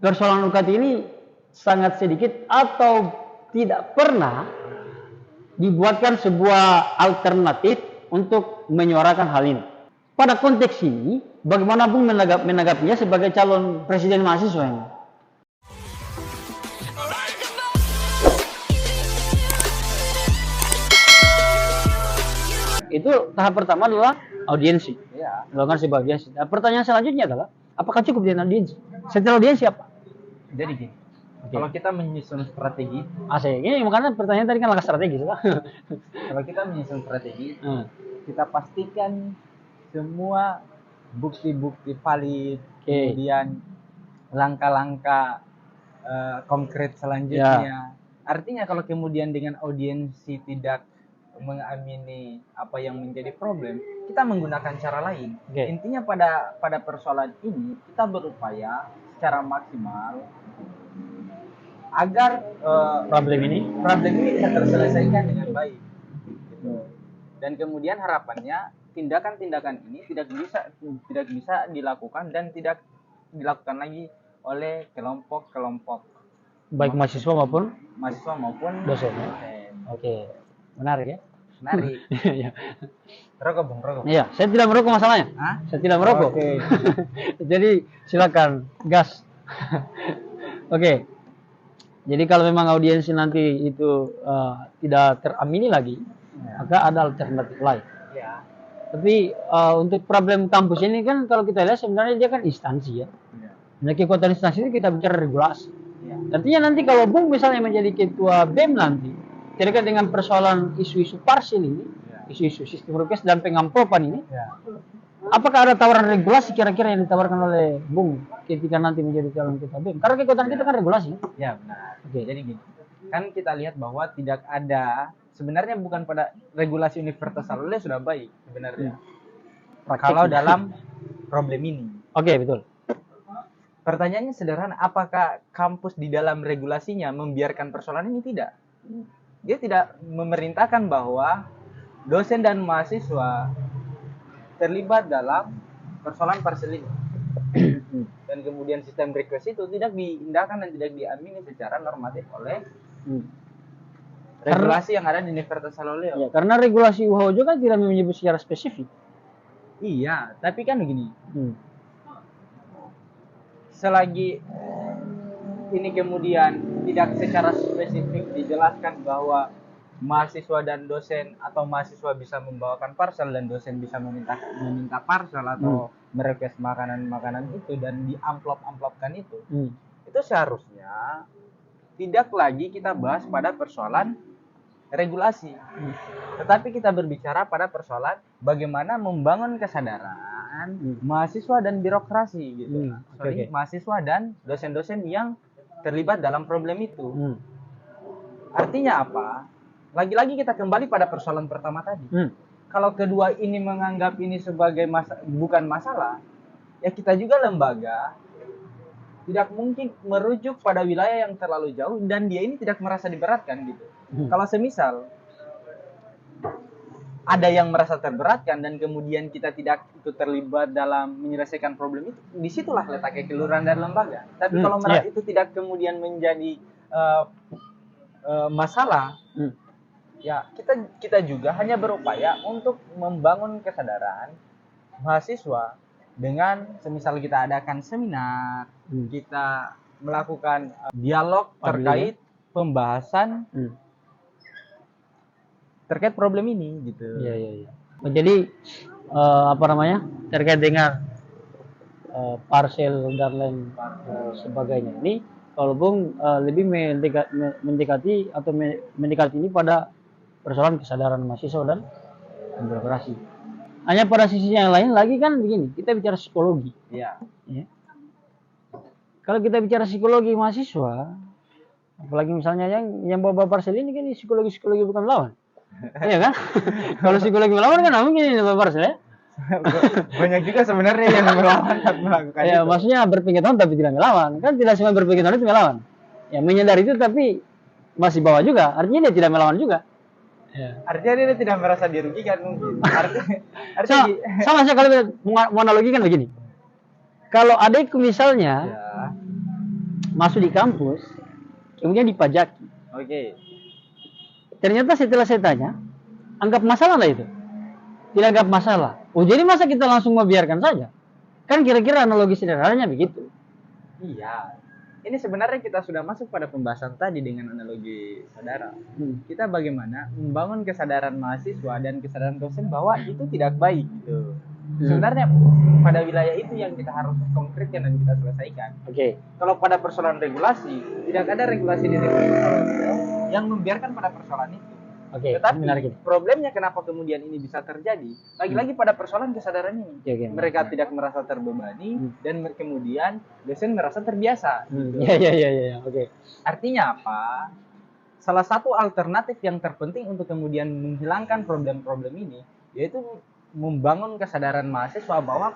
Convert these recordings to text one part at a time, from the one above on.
persoalan UKT ini sangat sedikit atau tidak pernah dibuatkan sebuah alternatif untuk menyuarakan hal ini. Pada konteks ini, bagaimana Bung menanggapinya sebagai calon presiden mahasiswa ini? Itu tahap pertama adalah audiensi. Ya. Melakukan sebuah audiensi. Nah, pertanyaan selanjutnya adalah, apakah cukup dengan audiensi? Setelah audiensi apa? Jadi gini, kalau kita menyusun strategi, Asik. Ini makanya pertanyaan tadi kan langkah strategis. kalau kita menyusun strategi, kita pastikan semua bukti-bukti valid, kemudian langkah-langkah konkret selanjutnya. Artinya kalau kemudian dengan audiensi tidak mengamini apa yang menjadi problem, kita menggunakan cara lain. Intinya pada persoalan ini kita berupaya secara maksimal agar problem ini bisa terselesaikan dengan baik. Gitu. Dan kemudian harapannya tindakan-tindakan ini tidak bisa dilakukan dan tidak dilakukan lagi oleh kelompok-kelompok baik mahasiswa maupun dosen. Oke, menarik ya. Menarik. Iya. Rokok Bung, rokok. Iya, saya tidak merokok masalahnya. Hah? Saya tidak merokok. Oke. Jadi silakan gas. Oke. Jadi kalau memang audiensi nanti itu tidak teramini lagi, maka ada alternatif lain. Ya. Tapi untuk problem kampus ini kan kalau kita lihat sebenarnya dia kan instansi ya. Nah, kekuatan instansi itu kita bicara regulasi. Ya. Artinya nanti kalau Bung misalnya menjadi ketua BEM nanti, terkait dengan persoalan isu-isu parsial ini, isu-isu sistem prokes dan pengamplopan ini, apakah ada tawaran regulasi kira-kira yang ditawarkan oleh Bung ketika nanti menjadi calon ketua BEM? Karena kekuatan kita kan regulasi. Ya benar. Jadi gini, kan kita lihat bahwa tidak ada, sebenarnya bukan pada regulasi universal sudah baik sebenarnya. Kalau dalam problem ini. Oke, betul. Pertanyaannya sederhana, apakah kampus di dalam regulasinya membiarkan persoalan ini? Tidak. Dia tidak memerintahkan bahwa dosen dan mahasiswa terlibat dalam persoalan parsial ini. Dan kemudian sistem request itu tidak diindahkan dan tidak diamini secara normatif oleh regulasi yang ada di Universitas Saloleo. Ya, karena regulasi UHOJO kan tidak menyebut secara spesifik. Iya, tapi kan begini. Selagi ini kemudian tidak secara spesifik dijelaskan bahwa mahasiswa dan dosen atau mahasiswa bisa membawakan parsel dan dosen bisa meminta parsel atau merequest makanan itu dan diamplop-amplopkan itu seharusnya tidak lagi kita bahas pada persoalan regulasi, tetapi kita berbicara pada persoalan bagaimana membangun kesadaran mahasiswa dan birokrasi gitu. Mahasiswa dan dosen-dosen yang terlibat dalam problem itu. Artinya apa? Lagi-lagi kita kembali pada persoalan pertama tadi. Kalau kedua ini menganggap ini sebagai bukan masalah, ya kita juga lembaga tidak mungkin merujuk pada wilayah yang terlalu jauh dan dia ini tidak merasa diberatkan gitu. Kalau semisal ada yang merasa terberatkan dan kemudian kita tidak ikut terlibat dalam menyelesaikan problem itu, disitulah letaknya kelurahan dan lembaga. Tapi kalau itu tidak kemudian menjadi masalah, ya kita juga hanya berupaya untuk membangun kesadaran mahasiswa dengan semisal kita adakan seminar, kita melakukan dialog terkait pembahasan terkait problem ini gitu. Iya. Jadi terkait dengan parcel dan lain sebagainya ini, kalau Bung lebih mendekati ini pada persoalan kesadaran mahasiswa dan birokrasi. Hanya pada sisi yang lain lagi kan begini, kita bicara psikologi. Iya. Ya. Kalau kita bicara psikologi mahasiswa, apalagi misalnya yang bawa parcel ini kan psikologi bukan lawan. Iya kan? Kalau psikologi melawan kan mungkin ini bawa parcel ya. Banyak juga sebenarnya yang melawan saat melakukan ya, itu. Maksudnya berpengetahuan tapi tidak melawan. Kan tidak semua berpengetahuan itu melawan. Ya, menyadari itu tapi masih bawa juga. Artinya dia tidak melawan juga. Ya. Artinya dia tidak merasa dirugikan mungkin. Sama saja kalau mau analogikan begini. Kalau adikku misalnya masuk di kampus, kemudian dipajaki. Oke. Ternyata setelah saya tanya, anggap masalah lah itu. Tidak anggap masalah. Oh, jadi masa kita langsung membiarkan saja? Kan kira-kira analogi sederhananya begitu. Iya. Ini sebenarnya kita sudah masuk pada pembahasan tadi dengan analogi saudara. Kita bagaimana membangun kesadaran mahasiswa dan kesadaran dosen bahwa itu tidak baik gitu. Sebenarnya pada wilayah itu yang kita harus konkretkan dan kita selesaikan. Oke. Kalau pada persoalan regulasi, tidak ada regulasi di regulasi yang membiarkan pada persoalan itu. Oke. Tetapi Menarik ini. problemnya kenapa kemudian ini bisa terjadi? Lagi-lagi pada persoalan kesadaran ini. Oke, Mereka tidak merasa terbebani dan kemudian dosen merasa terbiasa. Gitu. Ya. Oke. Artinya apa? Salah satu alternatif yang terpenting untuk kemudian menghilangkan problem-problem ini yaitu membangun kesadaran mahasiswa bahwa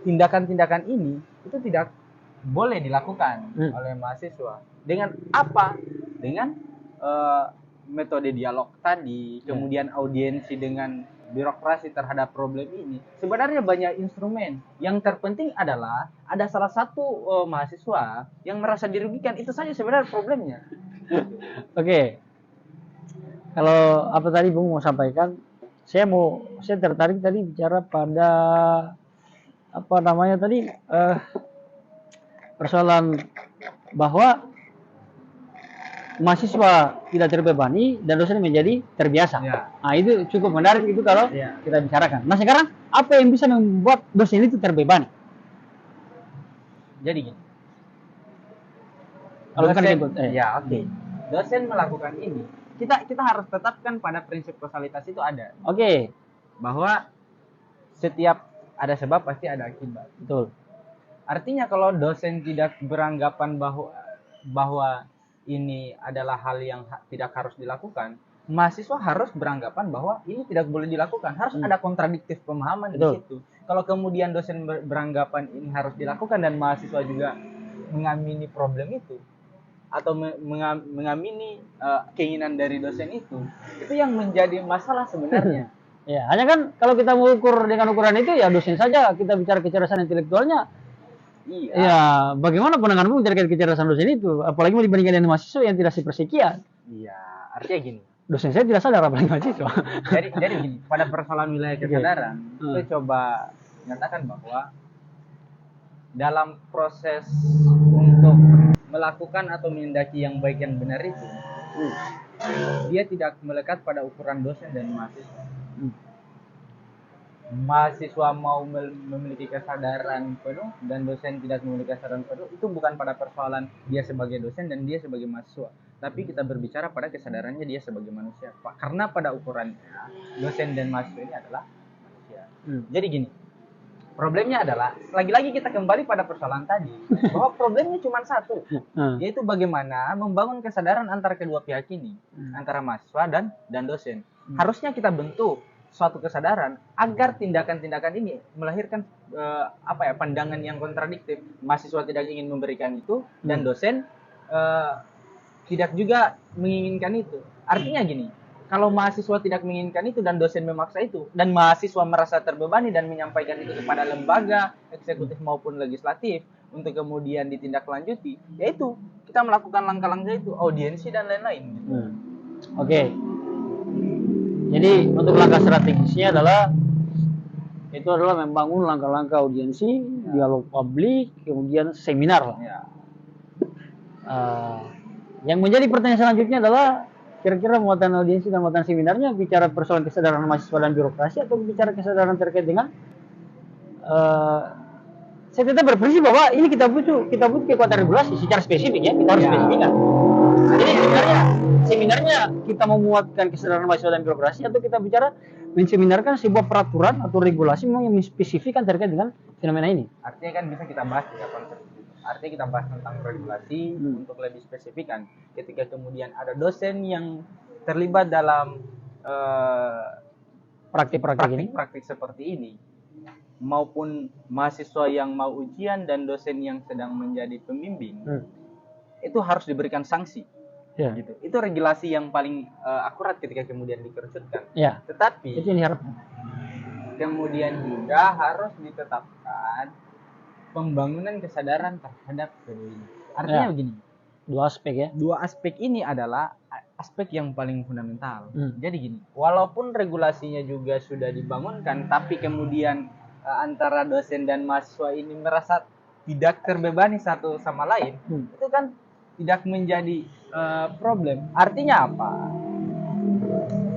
tindakan-tindakan ini itu tidak boleh dilakukan oleh mahasiswa. Dengan apa? Dengan metode dialog tadi, kemudian audiensi dengan birokrasi terhadap problem ini. Sebenarnya banyak instrumen. Yang terpenting adalah ada salah satu mahasiswa yang merasa dirugikan. Itu saja sebenarnya problemnya. Oke. Kalau apa tadi Bung mau sampaikan, saya tertarik tadi bicara pada apa namanya tadi persoalan bahwa mahasiswa tidak terbebani dan dosen menjadi terbiasa. Ya. Nah, itu cukup menarik itu kalau kita bicarakan. Nah, sekarang apa yang bisa membuat dosen itu terbebani? Jadi gini. Kalau Dosen, bukan oke. Dosen melakukan ini, kita harus tetapkan pada prinsip kausalitas itu ada. Oke. Bahwa setiap ada sebab pasti ada akibat. Betul. Artinya kalau dosen tidak beranggapan bahwa ini adalah hal yang tidak harus dilakukan, mahasiswa harus beranggapan bahwa ini tidak boleh dilakukan. Harus ada kontradiktif pemahaman. Betul. Di situ. Kalau kemudian dosen beranggapan ini harus dilakukan dan mahasiswa juga mengamini problem itu atau mengamini keinginan dari dosen itu yang menjadi masalah sebenarnya. Ya, hanya kan kalau kita mengukur dengan ukuran itu ya dosen saja, kita bicara kecerdasan intelektualnya. Iya. Ya, bagaimana pandanganmu terkait kecerdasan dosen itu? Apalagi mau dibandingkan dengan mahasiswa yang tidak sepersekian. Iya, artinya gini. Dosen saya tidak sadar apalagi mahasiswa. Jadi gini, pada persoalan wilayah kesadaran, saya coba nyatakan bahwa dalam proses untuk melakukan atau menindaki yang baik yang benar itu, dia tidak melekat pada ukuran dosen dan mahasiswa. Mahasiswa mau memiliki kesadaran penuh dan dosen tidak memiliki kesadaran penuh, itu bukan pada persoalan dia sebagai dosen dan dia sebagai mahasiswa, tapi kita berbicara pada kesadarannya dia sebagai manusia. Karena pada ukurannya dosen dan mahasiswa ini adalah manusia. Jadi gini, problemnya adalah lagi-lagi kita kembali pada persoalan tadi bahwa problemnya cuma satu, yaitu bagaimana membangun kesadaran antara kedua pihak ini, antara mahasiswa dan dosen. Harusnya kita bentuk suatu kesadaran agar tindakan-tindakan ini melahirkan pandangan yang kontradiktif. Mahasiswa tidak ingin memberikan itu dan dosen tidak juga menginginkan itu. Artinya gini, kalau mahasiswa tidak menginginkan itu dan dosen memaksa itu dan mahasiswa merasa terbebani dan menyampaikan itu kepada lembaga eksekutif maupun legislatif untuk kemudian ditindaklanjuti, yaitu kita melakukan langkah-langkah itu, audiensi dan lain-lain. Oke. Jadi untuk langkah strategisnya adalah membangun langkah-langkah audiensi, dialog publik, kemudian seminar lah. Yang menjadi pertanyaan selanjutnya adalah kira-kira muatan audiensi dan muatan seminarnya bicara persoalan kesadaran mahasiswa dan birokrasi atau bicara kesadaran terkait dengan saya tetap berprinsip bahwa ini kita butuh kekuatan regulasi secara spesifik ya, kita harus spesifikkan. Jadi seminarnya kita memuatkan kesadaran mahasiswa dan birokrasi atau kita bicara menseminarkan sebuah peraturan atau regulasi yang menspesifikkan terkait dengan fenomena ini. Artinya kan bisa kita bahas tiga konsep. Artinya kita bahas tentang regulasi untuk lebih spesifikan. Ketika kemudian ada dosen yang terlibat dalam praktik seperti ini, maupun mahasiswa yang mau ujian dan dosen yang sedang menjadi pembimbing, itu harus diberikan sanksi. Gitu. Itu regulasi yang paling akurat ketika kemudian dikerucutkan. Tetapi itu yang diharapkan. Kemudian juga harus ditetapkan pembangunan kesadaran terhadap kedua ini. Artinya Ya. begini, Dua aspek ya. dua aspek ini adalah aspek yang paling fundamental. Hmm. Jadi gini, walaupun regulasinya juga sudah dibangunkan, tapi kemudian antara dosen dan mahasiswa ini merasa tidak terbebani satu sama lain, itu kan tidak menjadi problem. Artinya apa?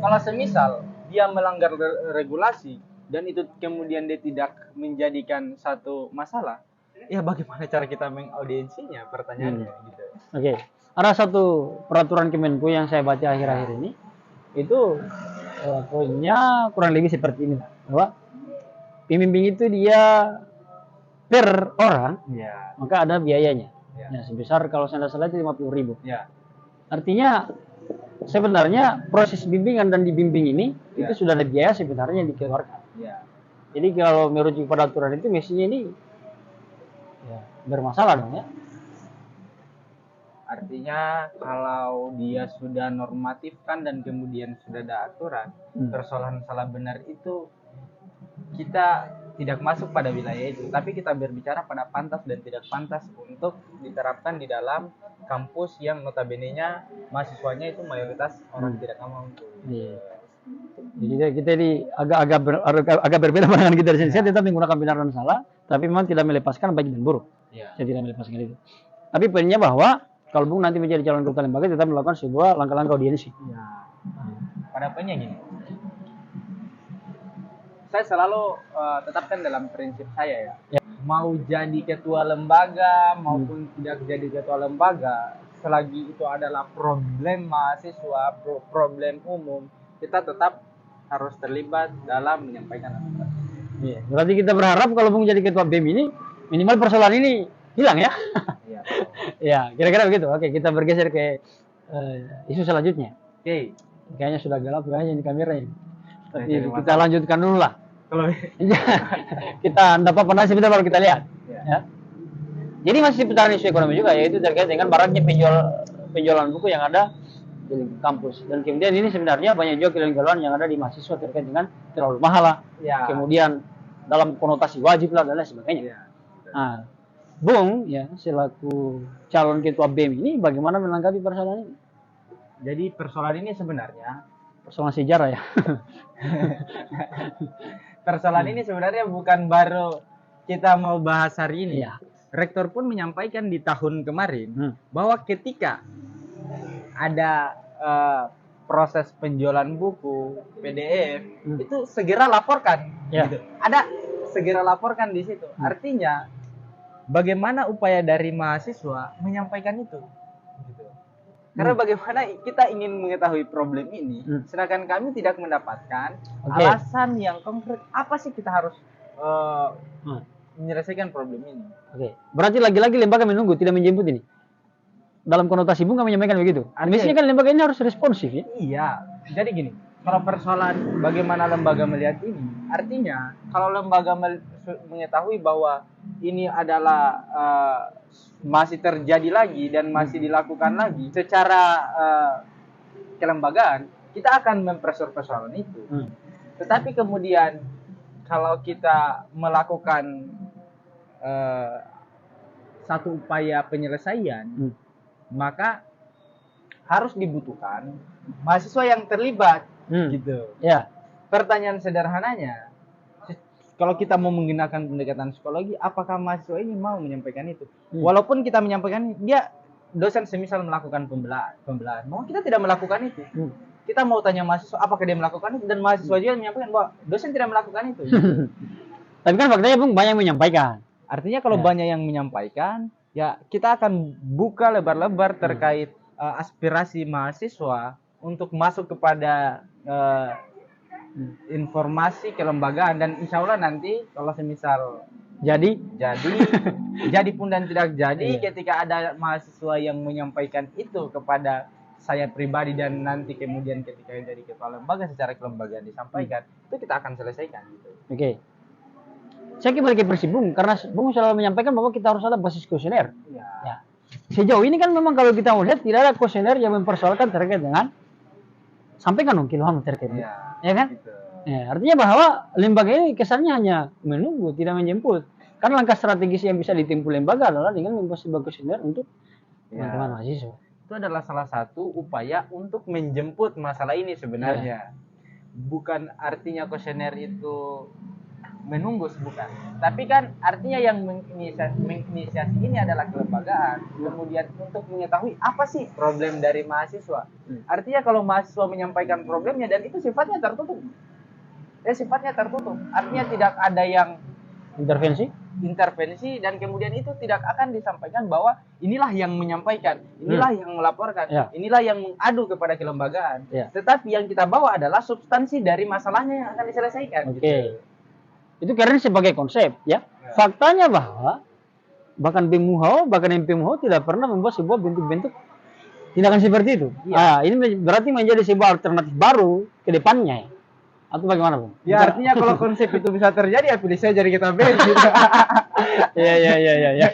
Kalau semisal dia melanggar regulasi dan itu kemudian dia tidak menjadikan satu masalah, ya bagaimana cara kita mengaudiensinya, pertanyaannya gitu. Oke. Ada satu peraturan Kemenku yang saya baca akhir-akhir ini, itu poinnya kurang lebih seperti ini, bahwa pembimbing itu dia per orang, Ya, maka ada biayanya. ya, Ya, sebesar kalau saya tidak salah itu 50.000. ya, Artinya sebenarnya proses bimbingan dan dibimbing ini Ya. itu sudah ada biaya sebenarnya yang dikeluarkan. ya. Jadi kalau merujuk pada aturan itu mestinya ini ya, bermasalah dong ya. Artinya kalau dia sudah normatifkan dan kemudian sudah ada aturan, persoalan salah benar itu kita tidak masuk pada wilayah itu, tapi kita berbicara pada pantas dan tidak pantas untuk diterapkan di dalam kampus yang notabene-nya mahasiswanya itu mayoritas orang tidak mampu. Iya. Jadi kita ini agak berbeda pandangan kita di sini. Saya tetap menggunakan benar dan salah, tapi memang tidak melepaskan baik dan buruk. Ya. Saya tidak melepaskan itu. Tapi poinnya bahwa kalau Bung nanti menjadi calon ketua lembaga tetap melakukan sebuah langkah-langkah audiensi. Ya. Pada poinnya gini, saya selalu tetapkan dalam prinsip saya ya. Mau jadi ketua lembaga maupun tidak jadi ketua lembaga, selagi itu adalah problem mahasiswa, problem umum, kita tetap harus terlibat dalam menyampaikan aspirasi. Iya. Berarti kita berharap kalau Bung jadi ketua BEM ini minimal persoalan ini hilang ya. Iya. Ya, kira-kira begitu. Oke, kita bergeser ke isu selanjutnya. Oke. Kayaknya sudah gelap kayaknya di kamera ini. Tapi Jadi kita lanjutkan dulu lah. Kalau Kita anda apa nanti sebentar baru kita lihat. Ya. Ya. Jadi masih seputaran isu ekonomi juga, yaitu terkait dengan maraknya penjualan buku yang ada di kampus. Dan kemudian ini sebenarnya banyak juga kegalauan yang ada di mahasiswa terkait dengan terlalu mahal lah. Ya. Kemudian dalam konotasi wajib lah dan lain sebagainya. Ya. Nah, Bung ya selaku calon ketua BEM ini bagaimana menanggapi persoalan ini? Jadi persoalan ini sebenarnya Persoalan sejarah ya. persoalan ini sebenarnya bukan baru kita mau bahas hari ini. Iya. Rektor pun menyampaikan di tahun kemarin bahwa ketika ada proses penjualan buku PDF itu segera laporkan. Ya. Gitu. Ada segera laporkan di situ. Artinya bagaimana upaya dari mahasiswa menyampaikan itu? Gitu. Karena bagaimana kita ingin mengetahui problem ini, sedangkan kami tidak mendapatkan alasan yang konkret apa sih kita harus menyelesaikan problem ini. Oke. Berarti lagi-lagi lembaga menunggu tidak menjemput ini. Dalam konotasi Bung nggak menyampaikan begitu. Mestinya kan lembaga ini harus responsif ya. Iya. Jadi gini, kalau persoalan bagaimana lembaga melihat ini, artinya kalau lembaga mengetahui bahwa ini adalah masih terjadi lagi dan masih dilakukan lagi secara kelembagaan, kita akan mempressure persoalan itu. Tetapi kemudian kalau kita melakukan satu upaya penyelesaian, maka harus dibutuhkan mahasiswa yang terlibat, gitu. Ya. Pertanyaan sederhananya, kalau kita mau menggunakan pendekatan psikologi, apakah mahasiswa ini mau menyampaikan itu? Walaupun kita menyampaikan, dia dosen semisal melakukan pembelahan, bahwa kita tidak melakukan itu. Kita mau tanya mahasiswa apakah dia melakukan itu, dan mahasiswa juga menyampaikan bahwa dosen tidak melakukan itu. Tapi kan faktanya Bung banyak yang menyampaikan. Artinya kalau banyak yang menyampaikan, ya kita akan buka lebar-lebar terkait aspirasi mahasiswa untuk masuk kepada informasi kelembagaan, dan insya Allah nanti kalau semisal jadi pun dan tidak jadi, ketika ada mahasiswa yang menyampaikan itu kepada saya pribadi dan nanti kemudian ketika jadi kepala lembaga secara kelembagaan disampaikan, itu kita akan selesaikan gitu. Oke. Saya kembali ke prinsip Bung, karena Bung selalu menyampaikan bahwa kita harus ada basis kuesioner. Ya. Sejauh ini kan memang kalau kita melihat tidak ada kuesioner yang mempersoalkan terkait dengan sampaikan dong kiloan terkait. Ya kan? Gitu. Ya, artinya bahwa lembaga ini kesannya hanya menunggu, tidak menjemput. Karena langkah strategis yang bisa ditempuh lembaga adalah dengan membuat sebuah kuesioner untuk Ya. teman-teman mahasiswa. Itu adalah salah satu upaya untuk menjemput masalah ini sebenarnya. Bukan artinya kuesioner itu menunggu, bukan. Tapi kan artinya yang menginisiasi ini adalah kelembagaan. Kemudian untuk mengetahui apa sih problem dari mahasiswa. Artinya kalau mahasiswa menyampaikan problemnya dan itu sifatnya tertutup. Sifatnya tertutup. Artinya tidak ada yang intervensi dan kemudian itu tidak akan disampaikan bahwa inilah yang menyampaikan, inilah yang melaporkan, inilah yang mengadu kepada kelembagaan. Tetapi yang kita bawa adalah substansi dari masalahnya yang akan diselesaikan. Oke. Itu karena sebagai konsep ya. Faktanya bahwa bahkan BEM-UHO, bahkan MPM-UHO tidak pernah membuat sebuah bentuk-bentuk tindakan seperti itu. Ini berarti menjadi sebuah alternatif baru ke depannya. Atau bagaimana, Bung? Ya, artinya kalau konsep itu bisa terjadi, ya pilih saya jadi ketua BEM. Iya.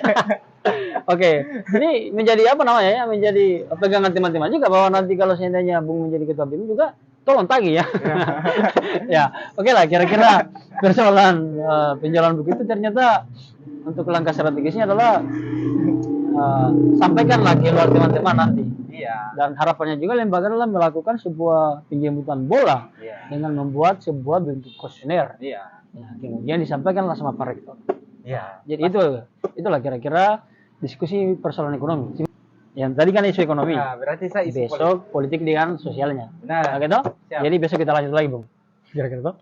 Oke, ini menjadi apa namanya ya? Menjadi pegangan teman-teman juga bahwa nanti kalau seandainya Bung menjadi ketua BEM juga tolong tagih ya. Ya, oke lah. Kira-kira persoalan penjualan buku itu ternyata untuk langkah strategisnya adalah sampaikanlah keluar teman-teman nanti. Iya. Dan harapannya juga lembaga adalah melakukan sebuah penjemputan bola dengan membuat sebuah bentuk kuesioner. Iya. Ya, kemudian disampaikanlah sama Pak Rektor. Iya. Jadi itulah kira-kira diskusi persoalan ekonomi. Yang tadi kan isu ekonomi. Nah, berarti saya isu besok politik dengan sosialnya. Benar. Nah, gitu? Siap. Jadi besok kita lanjut lagi, Bung. Kira-kira tuh.